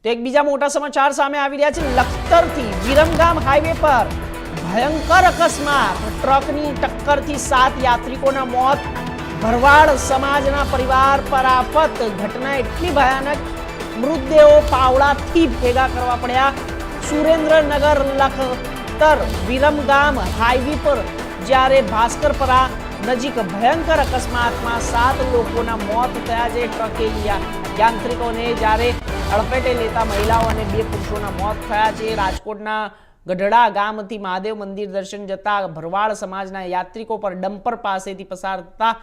તો એક બીજા મોટા સમાચાર સામે આવી રહ્યા છે। લખતરથી વિરમગામ હાઈવે પર ભયંકર અકસ્માત, ટ્રકની ટક્કરથી 7 યાત્રિકોના મોત, ભરવાડ સમાજના પરિવાર પર આફત। ઘટના એટલી ભયાનક, મૃતદેહો પાવડાથી ભેગા કરવા પડ્યા। સુરેન્દ્રનગર લખતર વિરમગામ હાઈવે પર જ્યારે ભાસ્કરપરા નજીક ભયંકર અકસ્માતમાં 7 લોકોના મોત થયા છે। ટ્રકે યાત્રિકોને જ્યારે અડફેટે લેતા મહિલાઓ અને 2 પુરુષોના મોત થયા છે। રાજકોટના ગઢડા ગામથી મહાદેવ મંદિર દર્શન જતા ભરવાડ સમાજના યાત્રિકો પર ડમ્પર પાસેથી પસાર થતા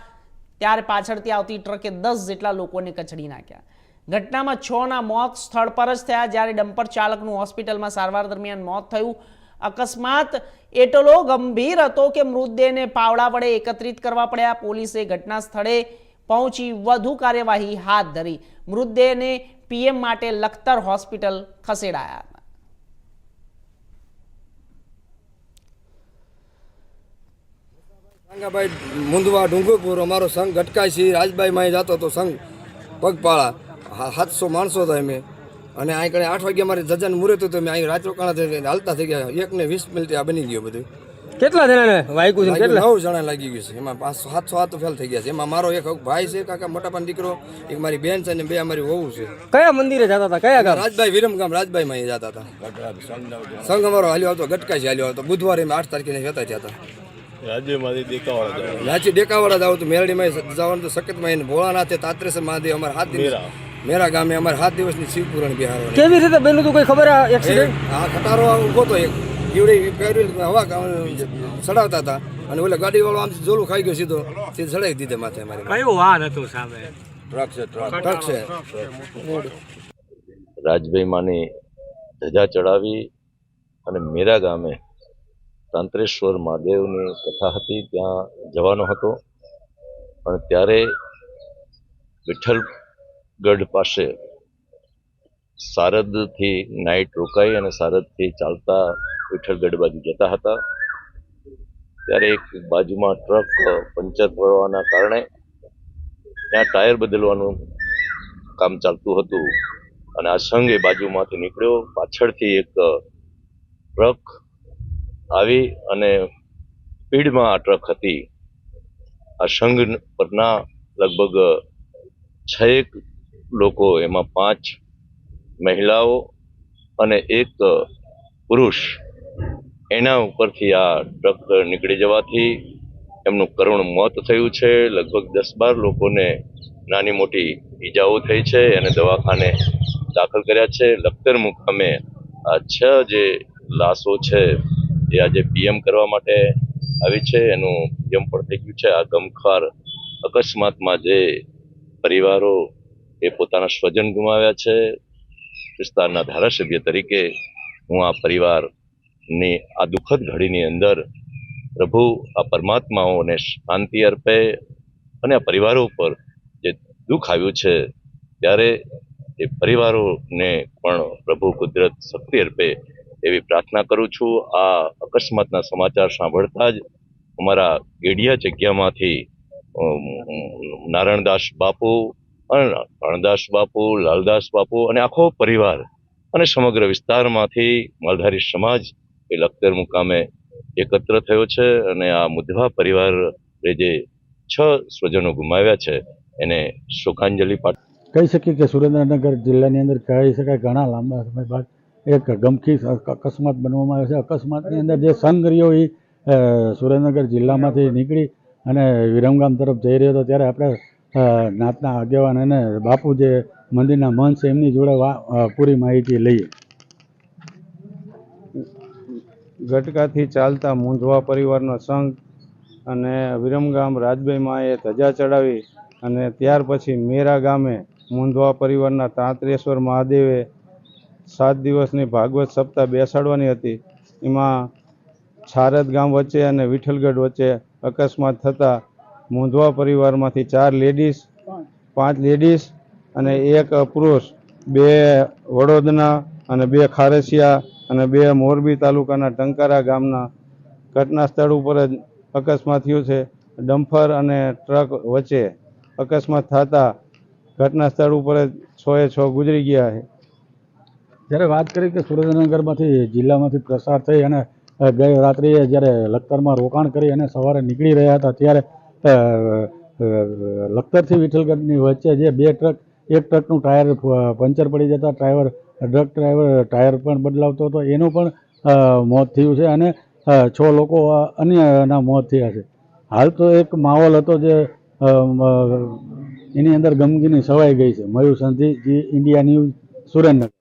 ત્યારે પાછળથી આવતી ટ્રકે 10 જેટલા લોકોને કચડી નાખ્યા। ઘટનામાં 6ના મોત સ્થળ પર જ થયા, જ્યારે ડમ્પર ચાલકનું હોસ્પિટલમાં સારવાર દરમિયાન મોત થયું। અકસ્માત એટલો ગંભીર હતો કે મૃતદેહને પાવડા વડે એકત્રિત કરવા પડ્યા। પોલીસે ઘટના સ્થળે પહોંચી વધુ કાર્યવાહી હાથ ધરી। મૃતદેહને પીએમ માટે લખતર હોસ્પિટલ ખસેડાયા। ભાઈ મુંદવા ડુંગરપુર અમારો સંઘ ગટકાય છે। રાજભાઈ માં જતો તો સંઘ પગપાળા 700 માણસો હતા અમે, અને અહીં કણે 8 વાગે અમારે જજાને મુહૂર્ત હતું, અમે અહીં રાત રોકાણા હાલતા થઈ ગયા। 1 ને 20 મિનિટે આ બની ગયો બધું। કેટલા જણાને વાગ્યું છે? કેટલા? 9 જણા લાગી ગયું છે। એમાં 700 ફેલ થઈ ગયા છે। એમાં મારો એક ભાઈ છે, કાકા મોટા પાન દીકરો, એક મારી બેન છે અને 2 અમારી વહુ છે। કયા મંદિરે જતા હતા? કયા ગામ? રાજભાઈ વિરમગામ રાજભાઈ માં જતા હતા। સંઘ અમારો હાલ્યો આવતો, ગટકાઈ હાલ્યો આવતો। બુધવારે 8 તારીખે જતા હતા। રાજ્ય ડેકાવાડા જાવ તો મેરડીમાં જવાનું તો સખતમાં ભોળાનાથે તાત્રેશ્વર મહાદેવ અમારે 7 દિવસ મેરા ગામે અમારે 7 દિવસની શિવપુરાણ બિહાર। કેવી રીતે બન્યું હતું, કોઈ ખબર? એક્સિડન્ટ? હા, ખટારો ઉભો તો એક ઈવડી પહેરી હવા ચડાવતા હતા, અને ઓલા ગાડી વાળો આમ જોલું ખાઈ ગયો, સીધો ચડાવી દીધે માથે અમારે। કયું વાહન હતું સામે? ટ્રક છે, ટ્રક છે। રાજભાઈ માની ધજા ચડાવી અને મેરા ગામે તાંત્રેશ્વર મહાદેવની કથા હતી, ત્યાં જવાનો હતો। અને ત્યારે વિઠ્ઠલગઢ પાસે સારદથી નાઇટ રોકાઈ અને સારદથી ચાલતા વિઠ્ઠલગઢ બાજુ જતા હતા। ત્યારે એક બાજુમાં ટ્રક પંચર પડવાના કારણે ત્યાં ટાયર બદલવાનું કામ ચાલતું હતું, અને આ સંઘ એ બાજુમાંથી નીકળ્યો। પાછળથી એક ટ્રક આવી અને સ્પીડમાં આ ટ્રક હતી। આ સંઘ પરના લગભગ 6 લોકો, એમાં 5 મહિલાઓ અને 1 પુરુષ, એના ઉપરથી આ ટ્રક નીકળી જવાથી એમનું કરુણ મોત થયું છે। લગભગ 10-12 લોકોને નાની મોટી ઈજાઓ થઈ છે, અને દવાખાને દાખલ કર્યા છે। લખતર મુકામે આ 6 જે લાશો છે એ આજે પીએમ કરવા માટે આવી છે, એનું પીએમ પણ થઈ ગયું છે। આ ગમખાર અકસ્માતમાં જે પરિવારો એ પોતાના સ્વજન ગુમાવ્યા છે, વિસ્તારના ધારાસભ્ય તરીકે હું આ પરિવારની આ દુઃખદ ઘડીની અંદર પ્રભુ આ પરમાત્માઓને શાંતિ અર્પે, અને આ પરિવારો ઉપર જે દુઃખ આવ્યું છે ત્યારે એ પરિવારોને પણ પ્રભુ કુદરત શક્તિ અર્પે એવી પ્રાર્થના કરું છું। આ અકસ્માતના સમાચાર સાંભળતા જ અમારા ગેડિયા જગ્યામાંથી નારાયણદાસ બાપુ, રણદાસ બાપુ, લાલદાસ બાપુ અને આખો પરિવાર અને સમગ્ર વિસ્તારમાંથી માલધારી સમાજ એ લખતર મુકામે એકત્ર થયો છે, અને આ મુદ્દા પરિવારે જે 6 સ્વજનો ગુમાવ્યા છે એને શોકાંજલિ કહી શકીએ કે સુરેન્દ્રનગર જિલ્લાની અંદર કહી શકાય ઘણા લાંબા સમય બાદ એક ગમખી અકસ્માત બનવામાં આવ્યો છે। અકસ્માતની અંદર જે સંઘ રહ્યો એ સુરેન્દ્રનગર જિલ્લામાંથી નીકળી અને વિરમગામ તરફ જઈ રહ્યો હતો, ત્યારે આપણે નાતના આગેવાન અને બાપુ જે મંદિરના મહંત છે એમની જોડે પૂરી માહિતી લઈએ। ગટકાથી ચાલતા મૂંઝવા પરિવારનો સંઘ અને વિરમગામ રાજભાઈ માએ ધજા ચડાવી, અને ત્યાર પછી મેરા ગામે મૂંઝવા પરિવારના તાંત્રેશ્વર મહાદેવે 7 દિવસની ભાગવત સપ્તાહ બેસાડવાની હતી। એમાં છારદ ગામ વચ્ચે અને વિઠ્ઠલગઢ વચ્ચે અકસ્માત થતાં મૂંઝવા પરિવારમાંથી 4 લેડીઝ, 5 લેડીઝ અને 1 પુરુષ, 2 વડોદના અને 2 ખારસિયા અને 2 મોરબી તાલુકાના ટંકારા ગામના ઘટના સ્થળ ઉપર જ અકસ્માત થયો છે। ડમ્ફર અને ટ્રક વચ્ચે અકસ્માત થતાં ઘટના સ્થળ ઉપર જ 6 ગુજરી ગયા છે। જ્યારે વાત કરી કે સુરેન્દ્રનગરમાંથી જિલ્લામાંથી પ્રસાર થઈ અને ગઈ રાત્રિએ જ્યારે લખતરમાં રોકાણ કરી અને સવારે નીકળી રહ્યા હતા ત્યારે લખતરથી વિઠ્ઠલગઢની વચ્ચે જે બે ટ્રક એક ટ્રકનું ટાયર પંચર પડી જતા ટ્રક ડ્રાઈવર ટાયર પણ બદલાવતો હતો એનું પણ મોત થયું છે અને 6 લોકો અન્યના મોત થયા છે. હાલ તો એક માહોલ હતો જે એની અંદર ગમગીની છવાઈ ગઈ છે. મયુર સંધી, જી ઇન્ડિયા ન્યૂઝ, સુરેન્દ્રનગર.